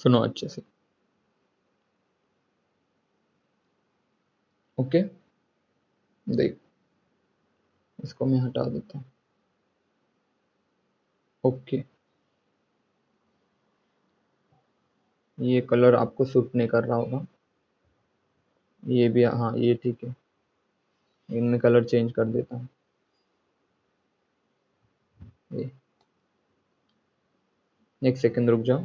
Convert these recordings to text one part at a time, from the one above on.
सुनो अच्छे से। ओके, देख इसको मैं हटा देता हूँ। ओके, ये कलर आपको सूट नहीं कर रहा होगा, ये भी हाँ ये ठीक है, इनमें कलर चेंज कर देता हूँ। ये एक सेकंड रुक जाओ।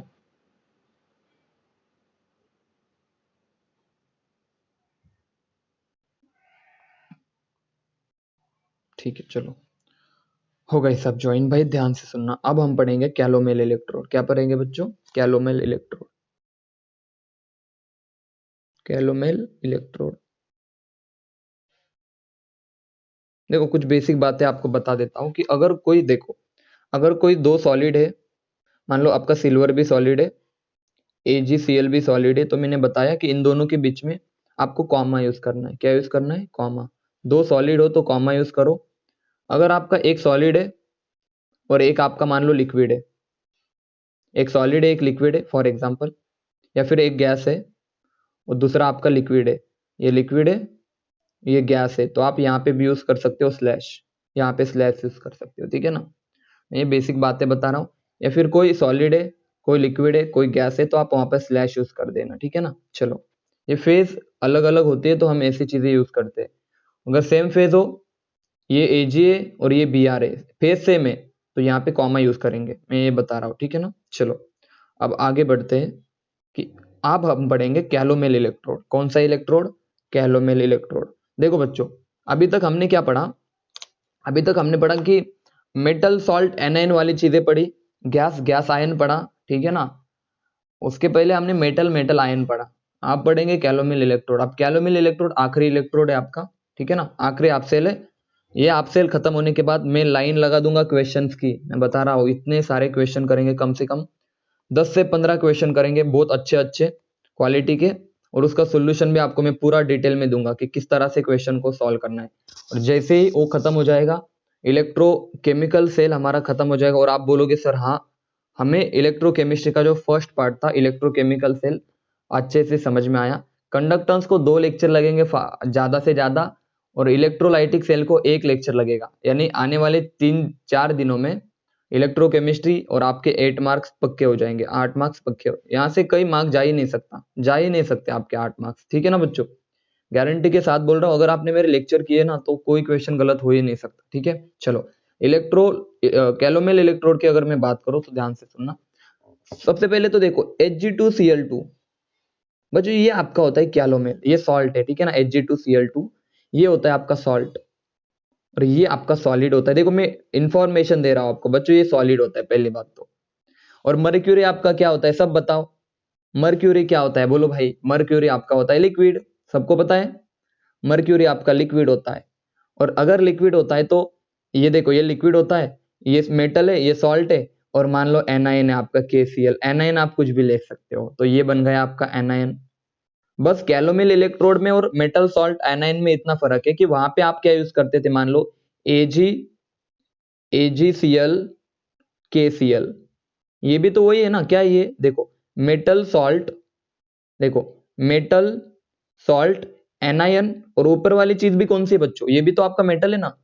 ठीक है चलो, हो गई सब ज्वाइन। भाई ध्यान से सुनना, अब हम पढ़ेंगे कैलोमेल इलेक्ट्रोड। क्या पढ़ेंगे बच्चों? कैलोमेल इलेक्ट्रोड। कैलोमेल इलेक्ट्रोड, देखो कुछ बेसिक बातें आपको बता देता हूँ कि अगर कोई देखो, अगर कोई दो सॉलिड है, मान लो आपका सिल्वर भी सॉलिड है, AgCl भी सॉलिड है, तो मैंने बताया कि इन दोनों के बीच में आपको कॉमा यूज करना है। क्या यूज करना है? कॉमा। दो सॉलिड हो तो कॉमा यूज करो। अगर आपका एक सॉलिड है और एक आपका मान लो लिक्विड है, एक सॉलिड है एक लिक्विड है फॉर एग्जांपल, या फिर एक गैस है और दूसरा आपका लिक्विड है, ये लिक्विड है ये गैस है, तो आप यहाँ पे भी यूज कर सकते हो स्लैश, यहाँ पे स्लैश यूज कर सकते हो, ठीक है ना। मैं ये बेसिक बातें बता रहा हूँ। या फिर कोई सॉलिड है कोई लिक्विड है कोई गैस है, तो आप वहां पर स्लैश यूज कर देना, ठीक है ना। चलो, ये फेज अलग अलग होती है तो हम ऐसी चीजें यूज करते हैं। अगर सेम फेज हो, ये Ag है और ये Br है, फेज सेम है, तो यहाँ पे कॉमा यूज करेंगे, मैं ये बता रहा हूँ, ठीक है ना। चलो अब आगे बढ़ते हैं कि अब हम पढ़ेंगे कैलोमेल इलेक्ट्रोड। कौन सा इलेक्ट्रोड? कैलोमेल इलेक्ट्रोड। देखो बच्चों, अभी तक हमने क्या पढ़ा? अभी तक हमने पढ़ा कि मेटल सॉल्ट एनायन वाली चीजें पढ़ी, गैस गैस आयन पढ़ा, ठीक है ना। उसके पहले हमने मेटल मेटल आयन पढ़ा। आप पढ़ेंगे कैलोमेल इलेक्ट्रोड। अब कैलोमेल इलेक्ट्रोड आखिरी इलेक्ट्रोड है आपका, ठीक है ना, आखिरी आप सेल है। ये आप सेल खत्म होने के बाद मैं लाइन लगा दूंगा क्वेश्चंस की, मैं बता रहा हूँ इतने सारे क्वेश्चन करेंगे, कम से कम 10 से 15 क्वेश्चन करेंगे, बहुत अच्छे अच्छे क्वालिटी के। और उसका सोल्यूशन भी आपको मैं पूरा डिटेल में दूंगा कि किस तरह से क्वेश्चन को सॉल्व करना है। और जैसे ही वो खत्म हो जाएगा, इलेक्ट्रोकेमिकल सेल हमारा खत्म हो जाएगा और आप बोलोगे सर हाँ, हमें इलेक्ट्रोकेमिस्ट्री का जो फर्स्ट पार्ट था इलेक्ट्रोकेमिकल सेल अच्छे से समझ में आया। कंडक्टेंस को 2 लेक्चर लगेंगे ज्यादा से ज्यादा, और इलेक्ट्रोलाइटिक सेल को 1 लेक्चर लगेगा। यानी आने वाले 3-4 दिनों में इलेक्ट्रोकेमिस्ट्री और आपके 8 मार्क्स पक्के हो जाएंगे, 8 मार्क्स पक्के हो, यहाँ से कई मार्क्स जा ही नहीं सकता, जा ही नहीं सकते आपके 8 मार्क्स, ठीक है ना बच्चों। गारंटी के साथ बोल रहा हूँ, अगर आपने मेरे लेक्चर किए ना तो कोई क्वेश्चन गलत हो ही नहीं सकता, ठीक है। चलो, इलेक्ट्रो कैलोमेल इलेक्ट्रोड की अगर मैं बात करूँ तो ध्यान से सुनना। सबसे पहले तो देखो Ag2Cl2, बच्चों ये आपका होता है कैलोमेल, ये सॉल्ट है, ठीक है ना। Ag2Cl2 ये होता है आपका सॉल्ट, और ये आपका सॉलिड होता है। देखो मैं इंफॉर्मेशन दे रहा हूं आपको बच्चों, ये सॉलिड होता है पहली बात तो। और मर्क्यूरी आपका क्या होता है, सब बताओ। मर्क्यूरी क्या होता है बोलो भाई? मर्क्यूरी आपका होता है लिक्विड, सबको पता है। मर्क्यूरी आपका लिक्विड होता है। और अगर लिक्विड होता है तो ये देखो, ये लिक्विड होता है, ये मेटल है, ये सॉल्ट है, और मान लो एनायन है आपका KCl, एनायन आप कुछ भी ले सकते हो, तो ये बन गया आपका एनायन। बस कैलोमेल इलेक्ट्रोड में और मेटल सॉल्ट एनायन में इतना फर्क है कि वहां पे आप क्या यूज करते थे, मान लो AgCl KCl, ये भी तो वही है ना। क्या ये देखो, मेटल सॉल्ट, देखो मेटल सॉल्ट एनायन, और ऊपर वाली चीज भी कौन सी है बच्चों? ये भी तो आपका मेटल है ना,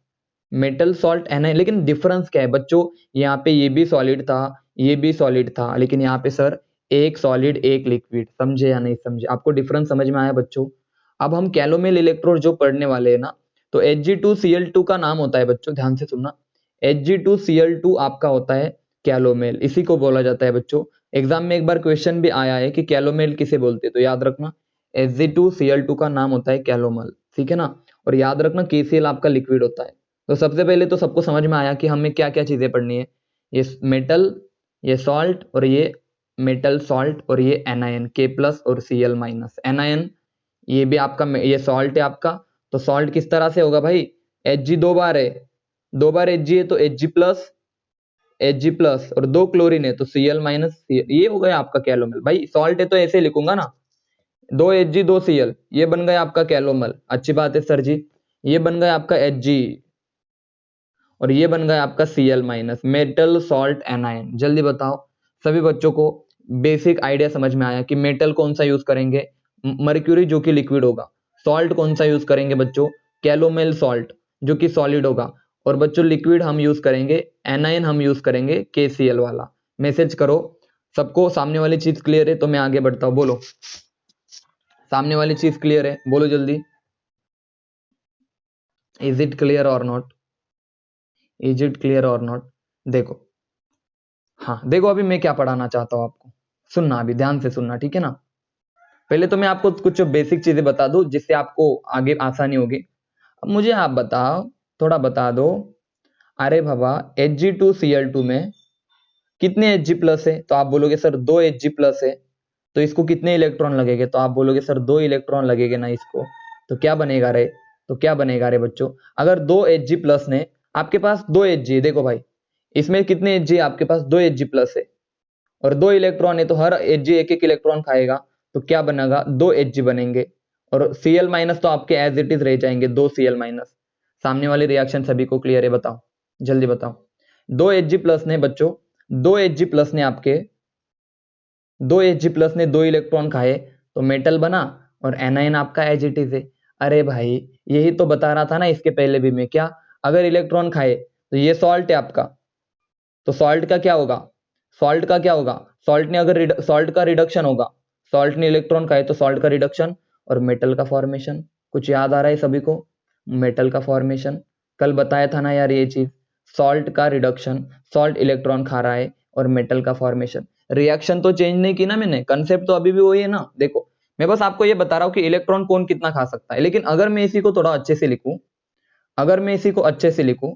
मेटल सॉल्ट एनायन। लेकिन डिफरेंस क्या है बच्चों? यहाँ पे ये भी सॉलिड था ये भी सॉलिड था, लेकिन यहाँ पे सर एक सॉलिड एक लिक्विड। समझे या नहीं समझे? आपको डिफरेंस समझ में आया बच्चों? अब हम कैलोमेल इलेक्ट्रोड जो पढ़ने वाले हैं ना, तो Ag2Cl2 का नाम होता है बच्चों, ध्यान से सुनना। Ag2Cl2 आपका होता है कैलोमेल, इसी को बोला जाता है बच्चों। एग्जाम में एक बार क्वेश्चन भी आया है कि कैलोमेल किसे बोलते हैं, तो याद रखना Ag2Cl2 का नाम होता है कैलोमल, ठीक है ना। और याद रखना KCl आपका लिक्विड होता है। तो सबसे पहले तो सबको समझ में आया कि हमें क्या क्या चीजें पढ़नी है। ये मेटल, ये सॉल्ट, और ये मेटल सॉल्ट, और ये एनायन K+ और Cl-। एनायन ये भी आपका, ये सॉल्ट है आपका, तो सॉल्ट किस तरह से होगा भाई? Hg 2 बार है, 2 बार Hg है तो Hg+ और 2 क्लोरीन है तो Cl-, ये हो गया आपका कैलोमल। भाई सॉल्ट है तो ऐसे लिखूंगा ना, 2 Hg 2 Cl, ये बन गया आपका कैलोमल। अच्छी बात है सर जी। ये बन गया आपका Hg, और ये बन गया आपका Cl-, मेटल सॉल्ट एनायन। जल्दी बताओ सभी बच्चों को, बेसिक आइडिया समझ में आया कि मेटल कौन सा यूज करेंगे, मर्क्यूरी जो कि लिक्विड होगा। सॉल्ट कौन सा यूज करेंगे बच्चों, कैलोमेल सॉल्ट जो कि सॉलिड होगा। और बच्चों लिक्विड हम यूज करेंगे, एनायन हम यूज करेंगे KCl वाला। मैसेज करो सबको, सामने वाली चीज क्लियर है तो मैं आगे बढ़ता हूं। बोलो सामने वाली चीज क्लियर है, बोलो जल्दी। इज इट क्लियर और नॉट, इज इट क्लियर और नॉट। देखो, हाँ देखो अभी मैं क्या पढ़ाना चाहता हूँ आपको, सुनना अभी ध्यान से सुनना, ठीक है ना। पहले तो मैं आपको कुछ बेसिक चीजें बता दूं जिससे आपको आगे आसानी होगी। अब मुझे आप बताओ, थोड़ा बता दो, अरे बाबा Hg2Cl2 में कितने Hg प्लस है, तो आप बोलोगे सर 2 Hg प्लस है। तो इसको कितने इलेक्ट्रॉन लगेंगे, तो आप बोलोगे सर 2 इलेक्ट्रॉन लगेंगे ना इसको। तो क्या बनेगा रे, तो क्या बनेगा रे बच्चों, अगर 2 Hg प्लस ने, आपके पास 2 Hg, देखो भाई इसमें कितने Hg, आपके पास 2 Hg प्लस है और 2 इलेक्ट्रॉन है, तो हर Hg एक एक इलेक्ट्रॉन खाएगा, तो क्या बनेगा 2 Hg बनेंगे। और Cl माइनस तो आपके एज इट इज रह जाएंगे, 2 Cl माइनस। सामने वाली रिएक्शन सभी को क्लियर है, बताओ जल्दी बताओ। 2 Hg प्लस ने बच्चों, 2 Hg प्लस ने आपके, 2 Hg प्लस ने 2 इलेक्ट्रॉन खाए तो मेटल बना, और एनायन आपका एज इट इज है। अरे भाई यही तो बता रहा था ना इसके पहले भी मैं, क्या अगर इलेक्ट्रॉन खाए तो ये सॉल्ट है आपका, तो सॉल्ट का क्या होगा, सॉल्ट का क्या होगा, सॉल्ट ने अगर सॉल्ट का रिडक्शन होगा, सॉल्ट ने इलेक्ट्रॉन खाए तो सॉल्ट का रिडक्शन और मेटल का फॉर्मेशन। कुछ याद आ रहा है सभी को, मेटल का फॉर्मेशन कल बताया था ना यार ये चीज, सॉल्ट का रिडक्शन, सॉल्ट इलेक्ट्रॉन खा रहा है और मेटल का फॉर्मेशन। रिएक्शन तो चेंज नहीं की ना मैंने, कंसेप्ट तो अभी भी वही है ना। देखो मैं बस आपको ये बता रहा हूँ कि इलेक्ट्रॉन कौन कितना खा सकता है। लेकिन अगर मैं इसी को थोड़ा अच्छे से लिखूं, अगर मैं इसी को अच्छे से लिखूं,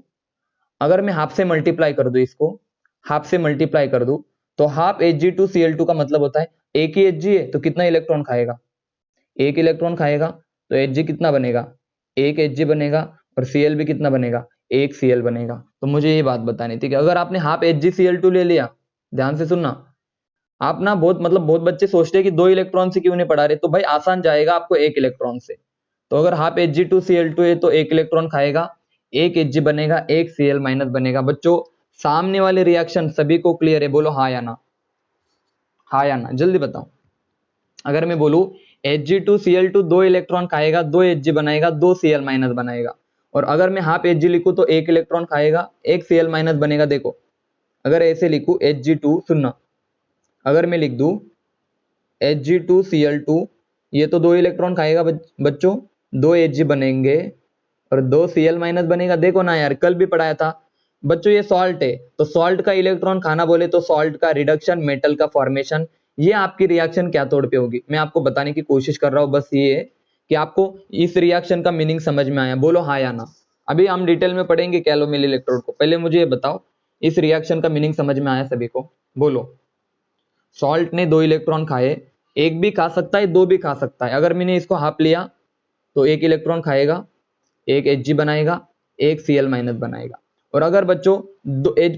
अगर मैं हाफ से मल्टीप्लाई कर दूं इसको, हाफ से मल्टीप्लाई कर दूं, तो हाफ Hg2Cl2 का मतलब होता है एक ही Hg है तो कितना इलेक्ट्रॉन खाएगा, एक इलेक्ट्रॉन खाएगा, तो Hg कितना बनेगा, एक Hg बनेगा, और Cl भी कितना बनेगा, एक Cl बनेगा। तो मुझे ये बात बतानी थी कि अगर आपने हाफ HgCl2 ले लिया, ध्यान से सुनना, आप ना बहुत मतलब बहुत बच्चे सोचते हैं कि 2 इलेक्ट्रॉन से क्यों नहीं पढ़ा रहे, तो भाई आसान जाएगा आपको एक इलेक्ट्रॉन से। तो अगर हाफ Hg2Cl2 है तो एक इलेक्ट्रॉन खाएगा, एक Hg बनेगा, एक Cl माइनस बनेगा। बच्चों सामने वाले रिएक्शन सभी को क्लियर है, बोलो हाँ या ना, हाँ या ना जल्दी बताओ। अगर मैं बोलूं Hg2Cl2 2 इलेक्ट्रॉन खाएगा, 2 Hg बनाएगा, 2 Cl माइनस बनाएगा। और अगर मैं हाफ Hg लिखूं तो एक इलेक्ट्रॉन खाएगा, एक Cl माइनस बनेगा। देखो अगर ऐसे लिखूं Hg2, सुनना, अगर मैं लिख दूं Hg2Cl2, ये तो 2 इलेक्ट्रॉन खाएगा बच्चों, 2 Hg बनेंगे और 2 Cl माइनस बनेगा। देखो ना यार कल भी पढ़ाया था बच्चों, ये सॉल्ट है तो सॉल्ट का इलेक्ट्रॉन खाना बोले तो सॉल्ट का रिडक्शन, मेटल का फॉर्मेशन। ये आपकी रिएक्शन क्या तौर पे होगी, मैं आपको बताने की कोशिश कर रहा हूं। बस ये है कि आपको इस रिएक्शन का मीनिंग समझ में आया, बोलो हाँ या ना। अभी हम डिटेल में पढ़ेंगे कैलोमिल इलेक्ट्रोड को, पहले मुझे ये बताओ इस रिएक्शन का मीनिंग समझ में आया सभी को, बोलो। सॉल्ट ने 2 इलेक्ट्रॉन खाए, एक भी खा सकता है, 2 भी खा सकता है। अगर मैंने इसको हाफ लिया तो एक इलेक्ट्रॉन खाएगा, एक Hg बनाएगा, एक Cl माइनस बनाएगा। और अगर बच्चों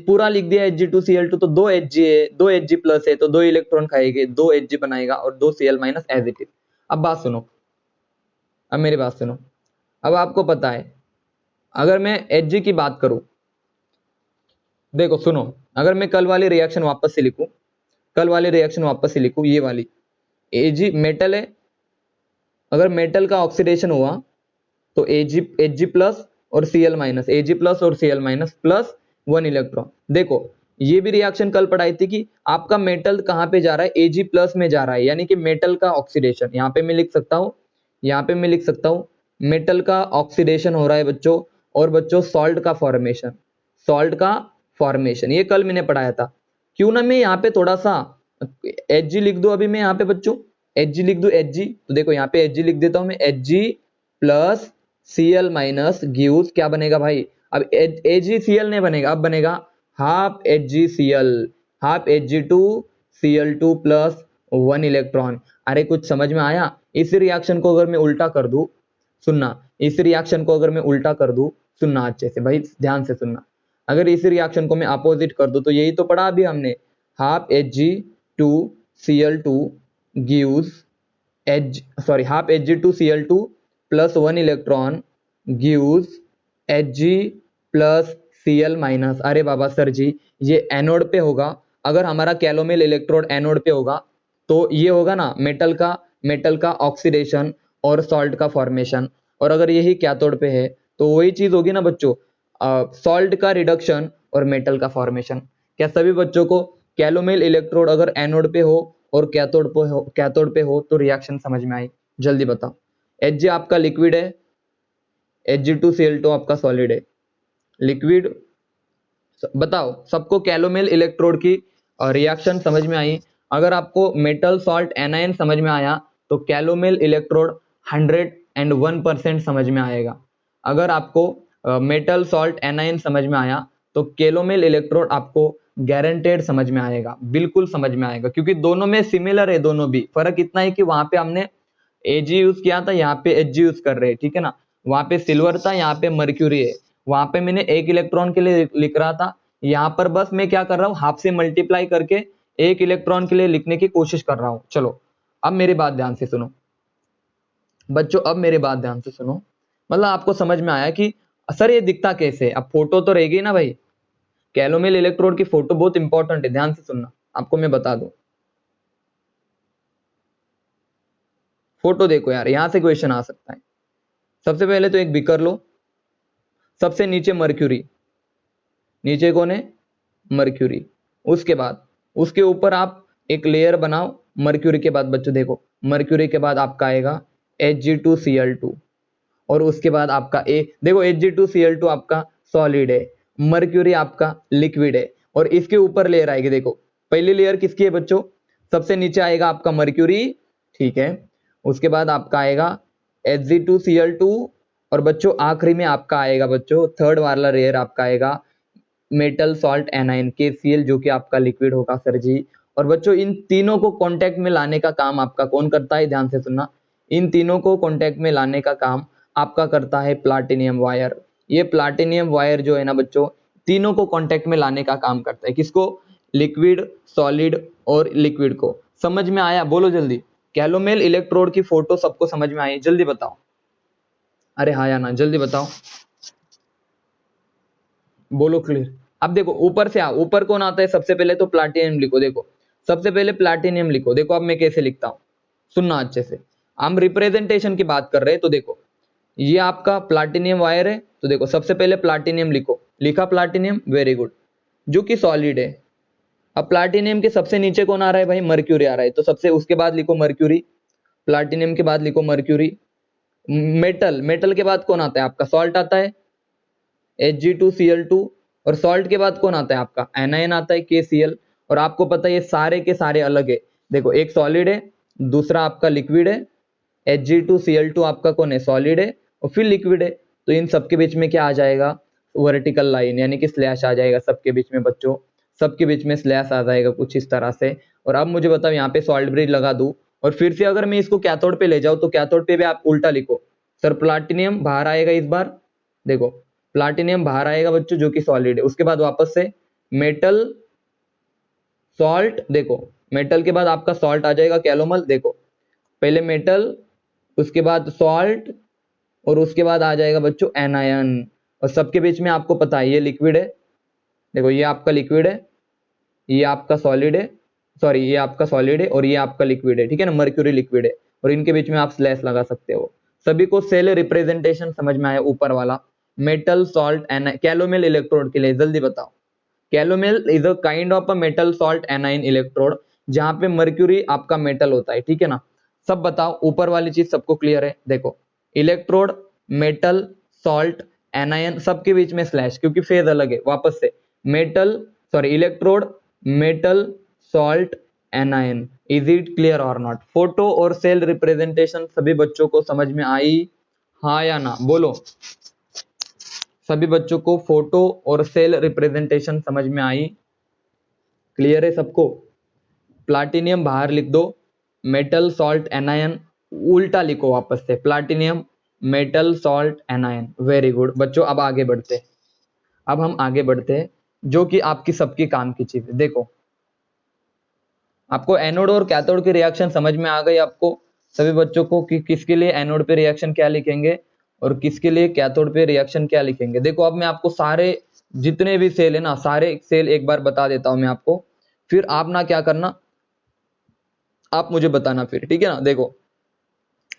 पूरा लिख दिया Hg2Cl2 तो 2 Hg है, 2 Hg प्लस है तो 2 इलेक्ट्रॉन खाएंगे, 2 Hg बनाएगा और 2 Cl minus as it is. अब बात सुनो, अब मेरी बात सुनो। अब आपको पता है अगर मैं Hg की बात करूं, देखो सुनो, अगर मैं कल वाली रिएक्शन वापस से लिखूं, कल वाली रिएक्शन वापस से लिखूं, ये वाली Ag मेटल है, अगर मेटल का ऑक्सीडेशन हुआ तो Ag प्लस और Cl माइनस, Ag प्लस और Cl माइनस प्लस 1 इलेक्ट्रॉन। देखो ये भी रिएक्शन कल पढ़ाई थी कि आपका मेटल कहां पे जा रहा है, Ag प्लस में जा रहा है, यानी कि मेटल का ऑक्सीडेशन। यहाँ पे मैं लिख सकता हूं, यहाँ पे मैं लिख सकता हूं मेटल का ऑक्सीडेशन हो रहा है बच्चों, और बच्चों सॉल्ट का फॉर्मेशन, सॉल्ट का फॉर्मेशन, ये कल मैंने पढ़ाया था। क्यों ना मैं यहाँ पे थोड़ा सा Hg लिख दूं, अभी मैं यहाँ पे बच्चों Hg लिख दूं, Hg, तो देखो यहाँ पे Hg लिख देता हूं मैं, Hg plus Cl minus gives क्या बनेगा भाई, अब AgCl नहीं बनेगा, अब बनेगा half HgCl, half Hg2Cl2 plus 1 electron. अरे कुछ समझ में आया। इस रिएक्शन को अगर मैं उल्टा कर दूं, सुनना, इस रिएक्शन को अगर मैं उल्टा कर दूं, सुनना अच्छे से भाई, ध्यान से सुनना। अगर इस रिएक्शन को मैं अपोजिट कर दूं तो यही तो पढ़ा अभी हमने, half Hg2Cl2 gives half Hg2Cl2 plus 1 electron gives Hg plus Cl minus. अरे बाबा सर जी ये एनोड पे होगा, अगर हमारा कैलोमेल इलेक्ट्रोड एनोड पे होगा तो ये होगा ना मेटल का ऑक्सीडेशन और सॉल्ट का फॉर्मेशन, और अगर यही कैथोड पे है तो वही चीज होगी ना बच्चों, सॉल्ट का रिडक्शन और मेटल का फॉर्मेशन। क्या सभी बच्चों को कैलोमेल इलेक्ट्रोड अगर एनोड पे हो और कैथोड पे हो तो रिएक्शन समझ में आई? जल्दी बताओ। Hg आपका लिक्विड है, Hg2Cl2 आपका सॉलिड है। लिक्विड, बताओ सबको कैलोमेल इलेक्ट्रोड की रिएक्शन समझ में आई? अगर आपको मेटल सॉल्ट एनायन समझ में आया तो कैलोमेल इलेक्ट्रोड 101% समझ में आएगा। अगर आपको मेटल सॉल्ट एनायन समझ में आया तो कैलोमेल इलेक्ट्रोड आपको गारंटेड समझ में आएगा, बिल्कुल समझ में आएगा, क्योंकि दोनों में सिमिलर है। दोनों भी फर्क इतना है कि वहां पे हमने Ag यूज किया था, यहाँ पे Hg यूज कर रहे हैं, ठीक है ना। वहां पे सिल्वर था, यहाँ पे मर्क्यूरी है। वहां पे मैंने एक इलेक्ट्रॉन के लिए लिख रहा था, यहाँ पर बस मैं क्या कर रहा हूँ, हाफ से मल्टीप्लाई करके एक इलेक्ट्रॉन के लिए लिखने की कोशिश कर रहा हूँ। चलो अब मेरी बात ध्यान से सुनो बच्चों, अब मेरी बात ध्यान से सुनो। मतलब आपको समझ में आया कि सर ये दिखता कैसे? अब फोटो तो रहेगी ना भाई, कैलोमेल इलेक्ट्रोड की फोटो बहुत इंपॉर्टेंट है, ध्यान से सुनना, आपको मैं बता दूं। फोटो देखो यार, यहां से क्वेश्चन आ सकता है। सबसे पहले तो एक बीकर लो, सबसे नीचे मर्क्यूरी, नीचे कौन है? मर्क्यूरी। उसके बाद उसके ऊपर आप एक लेयर बनाओ। मर्क्यूरी के बाद बच्चों देखो, मर्क्यूरी के बाद आपका आएगा Hg2Cl2, और उसके बाद आपका देखो Hg2Cl2 आपका सॉलिड है, मर्क्यूरी आपका लिक्विड है, और इसके ऊपर लेयर आएगी। देखो पहली लेयर किसकी है बच्चों? सबसे नीचे आएगा आपका मर्क्यूरी, ठीक है। उसके बाद आपका आएगा Hg2Cl2, और बच्चों आखिरी में आपका आएगा बच्चों, थर्ड वाला लेयर आपका आएगा मेटल सॉल्ट एनाइन KCl, जो कि आपका लिक्विड होगा सर जी। और बच्चों इन तीनों को कांटेक्ट में लाने का काम आपका कौन करता है? ध्यान से सुनना, इन तीनों को कांटेक्ट में लाने का काम आपका करता है प्लाटिनियम वायर। ये प्लाटिनियम वायर जो है ना बच्चों, तीनों को कांटेक्ट में लाने का काम करता है। किसको? लिक्विड, सॉलिड और लिक्विड को। समझ में आया? बोलो जल्दी। कैलोमेल इलेक्ट्रोड की फोटो सबको समझ में आई? जल्दी बताओ, अरे हाँ या ना, जल्दी बताओ, बोलो क्लियर। अब देखो ऊपर से आओ, ऊपर कौन आता है? सबसे पहले तो प्लाटिनियम लिखो। देखो सबसे पहले प्लाटिनियम लिखो। देखो अब मैं कैसे लिखता हूं, सुनना अच्छे से। हम रिप्रेजेंटेशन की बात कर रहे हैं, तो देखो ये आपका प्लाटिनियम वायर है, तो देखो सबसे पहले प्लाटिनियम लिखो। लिखा प्लाटिनियम, वेरी गुड, जो कि सॉलिड है। अब प्लाटिनियम के सबसे नीचे कौन आ रहा है भाई? मर्क्यूरी आ रहा है, तो सबसे उसके बाद लिखो मर्क्यूरी। प्लाटिनियम के बाद लिखो मर्क्यूरी। मेटल के बाद कौन आता है? आपका सॉल्ट आता है Hg2Cl2, और सॉल्ट के बाद कौन आता है? आपका एनायन आता है KCl। और आपको पता है ये सारे के सारे अलग है। देखो एक सॉलिड है, दूसरा आपका लिक्विड है, Hg2Cl2 आपका कौन है? सॉलिड है, और फिर लिक्विड है। तो इन सबके बीच में क्या आ जाएगा? वर्टिकल लाइन, यानी कि स्लैश आ जाएगा सबके बीच में बच्चों, सबके बीच में स्लैश आ जाएगा कुछ इस तरह से। और अब मुझे बताओ, यहाँ पे सॉल्ट ब्रिज लगा दूं और फिर से अगर मैं इसको कैथोड पे ले जाऊं तो कैथोड पे भी आप उल्टा लिखो। सर प्लाटिनियम बाहर आएगा इस बार, देखो प्लाटिनियम बाहर आएगा बच्चों, जो कि सॉलिड है। उसके बाद वापस से मेटल सॉल्ट, देखो मेटल के बाद आपका सॉल्ट आ जाएगा कैलोमल। देखो पहले मेटल, उसके बाद सॉल्ट, और उसके बाद आ जाएगा बच्चों एनायन। और सबके बीच में आपको पता है ये लिक्विड है। देखो ये आपका लिक्विड है, ये आपका सॉलिड है, सॉरी ये आपका सॉलिड है और ये आपका लिक्विड है, ठीक है ना। मर्क्यूरी लिक्विड है, और इनके बीच में आप स्लैश लगा सकते हो। सभी को सेल रिप्रेजेंटेशन समझ में आया? ऊपर वाला metal salt anion calomel electrode के लिए जल्दी बताओ। Calomel is a kind of a metal salt anion electrode, जहां पे मर्क्यूरी आपका मेटल होता है, ठीक है ना। सब बताओ, ऊपर वाली चीज सबको क्लियर है? देखो इलेक्ट्रोड, मेटल, सॉल्ट, एनायन, सबके बीच में स्लैश, क्योंकि फेज अलग है। वापस से metal, sorry electrode, metal, salt, anion. Is it clear और नॉट? फोटो और सेल रिप्रेजेंटेशन सभी बच्चों को समझ में आई? हाँ या ना, बोलो। सभी बच्चों को फोटो और सेल रिप्रेजेंटेशन समझ में आई? क्लियर है सबको? प्लाटिनियम बाहर लिख दो, मेटल सॉल्ट एनायन उल्टा लिखो वापस से, platinum metal salt anion. Very good बच्चों, अब आगे बढ़ते हैं। अब हम आगे बढ़ते हैं, जो कि आपकी सबकी काम की चीज है। देखो आपको एनोड और कैथोड की रिएक्शन समझ में आ गई आपको सभी बच्चों को, कि किसके लिए एनोड पे रिएक्शन क्या लिखेंगे और किसके लिए कैथोड पे रिएक्शन क्या लिखेंगे। देखो अब मैं आपको सारे जितने भी सेल है ना, सारे सेल एक बार बता देता हूं मैं आपको। फिर आप ना क्या करना, आप मुझे बताना फिर, ठीक है ना। देखो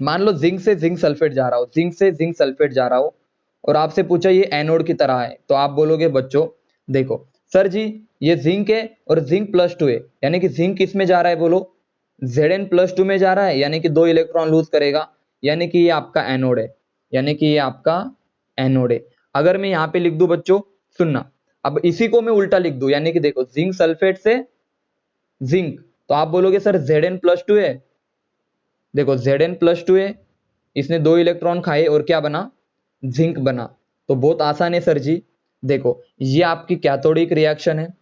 मान लो जिंक से जिंक सल्फेट जा रहा हो, जिंक से जिंक सल्फेट जा रहा हो, और आपसे पूछा ये एनोड की तरह है, तो आप बोलोगे बच्चों देखो सर जी ये जिंक है और जिंक +2 है, यानी कि जिंक किस में जा रहा है, बोलो Zn+2 में जा रहा है, यानी कि 2 इलेक्ट्रॉन लूज करेगा, यानी कि ये आपका एनोड है, यानी कि ये आपका एनोड है। अगर मैं यहाँ पे लिख दूं बच्चों, सुनना, अब इसी को मैं उल्टा लिख दूं, यानी कि देखो जिंक सल्फेट से जिंक, तो आप बोलोगे सर Zn+2 है, देखो Zn+2 है, इसने 2 इलेक्ट्रॉन खाए और क्या बना, जिंक बना। तो बहुत आसान है सर जी, देखो ये आपकी कैथोडिक रिएक्शन है,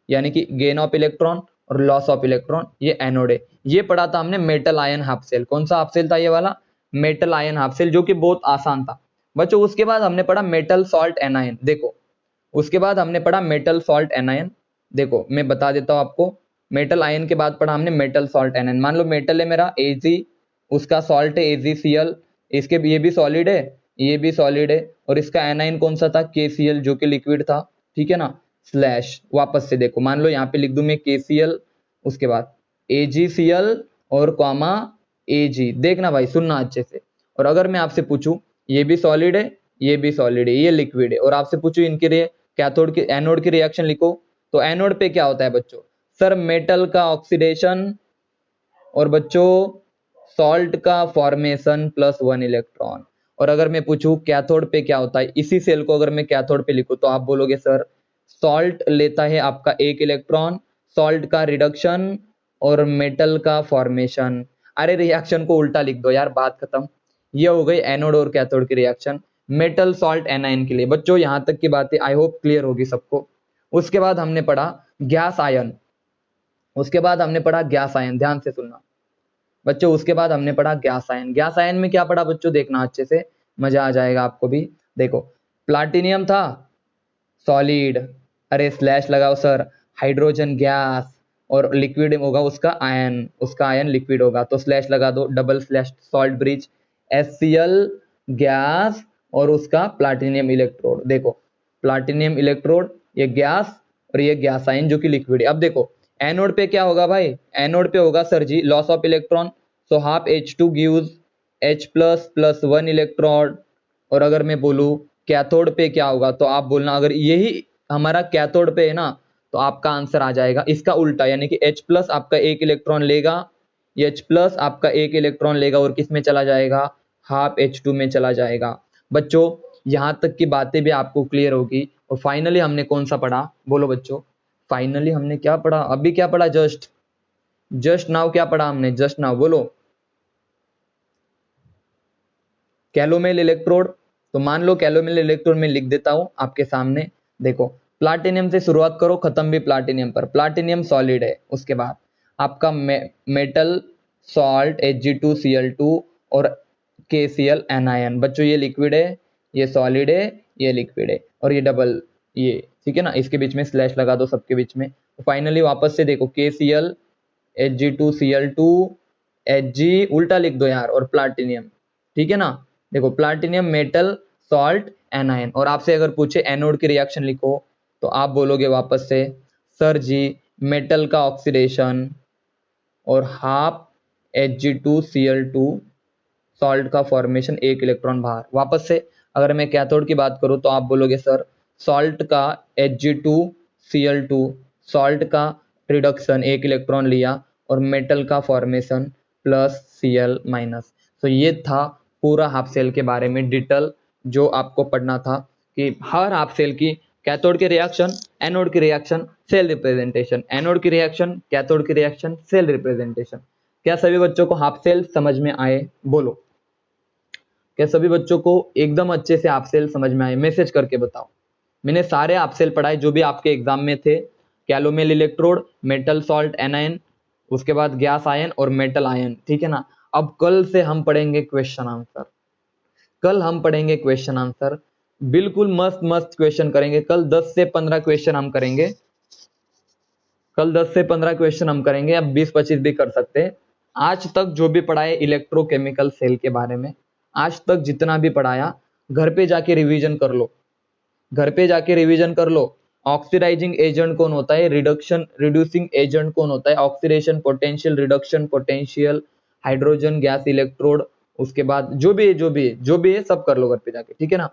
यानी कि गेन ऑफ इलेक्ट्रॉन और लॉस ऑफ इलेक्ट्रॉन, ये एनोड है। ये पढ़ा था हमने मेटल आयन हाफ सेल, कौन सा हाफ सेल था ये वाला, मेटल आयन हाफ सेल, जो कि बहुत आसान था बच्चों। उसके बाद हमने पढ़ा मेटल सॉल्ट एनायन, देखो उसके बाद हमने पढ़ा मेटल सॉल्ट एनायन, देखो मैं बता देता हूं आपको, मेटल आयन के बाद पढ़ा हमने मेटल सॉल्ट एनायन। मान लो मेटल है मेरा Ag, उसका सॉल्ट है AgCl, इसके ये भी सॉलिड है, ये भी सॉलिड है, और इसका एनायन कौन सा था, KCl, जो कि लिक्विड था, ठीक है ना। स्लैश वापस से देखो, मान लो यहाँ पे लिख दूं मैं KCl, उसके बाद AgCl और कॉमा Ag, देखना भाई सुनना अच्छे से। और अगर मैं आपसे पूछूं ये भी सॉलिड है, ये भी सॉलिड है, ये लिक्विड है, और आपसे पूछूं इनके लिए कैथोड की एनोड की रिएक्शन लिखो, तो एनोड पे क्या होता है बच्चों, सर मेटल का ऑक्सीडेशन और बच्चों सॉल्ट का फॉर्मेशन +1 इलेक्ट्रॉन। और अगर मैं पूछूं कैथोड पे क्या होता है, इसी सेल को अगर मैं कैथोड पे लिखूं, तो आप बोलोगे सर सॉल्ट लेता है आपका 1 इलेक्ट्रॉन, सॉल्ट का रिडक्शन और मेटल का फॉर्मेशन। अरे रिएक्शन को उल्टा लिख दो यार, बात खत्म। ये हो गई एनोड और कैथोड की रिएक्शन मेटल सॉल्ट एनायन के लिए। बच्चों यहां तक की बातें आई होप क्लियर होगी सबको। उसके बाद हमने पढ़ा गैस आयन, उसके बाद हमने पढ़ा गैस आयन, ध्यान से सुनना बच्चों। उसके बाद हमने पढ़ा गैस आयन, गैस आयन में क्या पढ़ा बच्चों, देखना अच्छे से, मजा आ जाएगा आपको भी। देखो प्लाटिनियम था सॉलिड, अरे स्लैश लगाओ सर, हाइड्रोजन गैस, और लिक्विड होगा उसका आयन, उसका आयन लिक्विड होगा, तो स्लैश लगा दो, double slash, salt bridge, HCl gas और उसका प्लाटिनियम इलेक्ट्रोड। देखो प्लाटिनियम इलेक्ट्रोड, ये गैस और ये गैस आयन जो कि लिक्विड है। अब देखो एनोड पे क्या होगा भाई, एनोड पे होगा sir ji loss of electron, so half H2 gives H+ +1 electron. और अगर मैं बोलूं कैथोड पे क्या होगा, तो आप बोलना अगर यही हमारा कैथोड पे है ना, तो आपका आंसर आ जाएगा इसका उल्टा, यानी कि H+ आपका 1 इलेक्ट्रॉन लेगा, H+ आपका 1 इलेक्ट्रॉन लेगा और किस में चला जाएगा, हाफ H2 में चला जाएगा। बच्चों यहां तक की बातें भी आपको क्लियर होगी। और फाइनली हमने कौन सा पढ़ा, बोलो बच्चों, फाइनली हमने क्या पढ़ा, अभी क्या पढ़ा, जस्ट नाउ क्या पढ़ा हमने, जस्ट नाउ बोलो, कैलोमेल इलेक्ट्रोड। तो मान लो कैलोमेल इलेक्ट्रोड में लिख देता हूं आपके सामने, देखो प्लाटिनियम से शुरुआत करो, खत्म भी प्लाटिनियम पर, प्लाटिनियम सॉलिड है, उसके बाद आपका मेटल सॉल्ट Ag2Cl2 और KCl एनायन। बच्चों ये लिक्विड है, ये सॉलिड है, ये लिक्विड है, और ये डबल, ये ठीक है ना, इसके बीच में स्लैश लगा दो सबके बीच में। फाइनली वापस से देखो KCl Ag2Cl2 Hg उल्टा लिख दो यार, और प्लाटिनियम, ठीक है ना। देखो प्लाटिनियम मेटल सॉल्ट एनायन, और आपसे अगर पूछे एनोड की रिएक्शन लिखो, तो आप बोलोगे वापस से सर जी मेटल का ऑक्सीडेशन और हाफ Hg2Cl2 सॉल्ट का फॉर्मेशन, 1 इलेक्ट्रॉन बाहर। वापस से अगर मैं कैथोड की बात करूं, तो आप बोलोगे सर सॉल्ट का Hg2Cl2 सॉल्ट का रिडक्शन, 1 इलेक्ट्रॉन लिया, और मेटल का फॉर्मेशन +Cl-। तो ये था पूरा हाफ सेल के बारे में डिटेल जो आपको पढ़ना था, कि हर हाफ सेल की कैथोड की रिएक्शन, एनोड की रिएक्शन, सेल रिप्रेजेंटेशन, एनोड की रिएक्शन, कैथोड की रिएक्शन, सेल रिप्रेजेंटेशन। क्या सभी बच्चों को हाफ सेल समझ में आए, बोलो, क्या सभी बच्चों को एकदम अच्छे से हाफ सेल समझ में आए, मैसेज करके बताओ। मैंने सारे हाफ सेल पढ़ाए जो भी आपके एग्जाम में थे, कैलोमेल इलेक्ट्रोड, मेटल सॉल्ट एनायन, उसके बाद गैस आयन और मेटल आयन, ठीक है ना। अब कल से हम पढ़ेंगे क्वेश्चन आंसर, कल हम पढ़ेंगे क्वेश्चन आंसर, बिल्कुल मस्त मस्त क्वेश्चन करेंगे कल, 10 से 15 क्वेश्चन हम करेंगे कल, 10 से 15 क्वेश्चन हम करेंगे, अब 20-25 भी कर सकते हैं। आज तक जो भी पढ़ाए इलेक्ट्रोकेमिकल सेल के बारे में, आज तक जितना भी पढ़ाया, घर पे जाके रिवीजन कर लो, घर पे जाके रिवीजन कर लो। ऑक्सीडाइजिंग एजेंट कौन होता है, रिड्यूसिंग एजेंट कौन होता है, oxidation potential, reduction potential, hydrogen gas electrode, उसके बाद जो भी है सब कर लो घर पे जाके, ठीक है ना।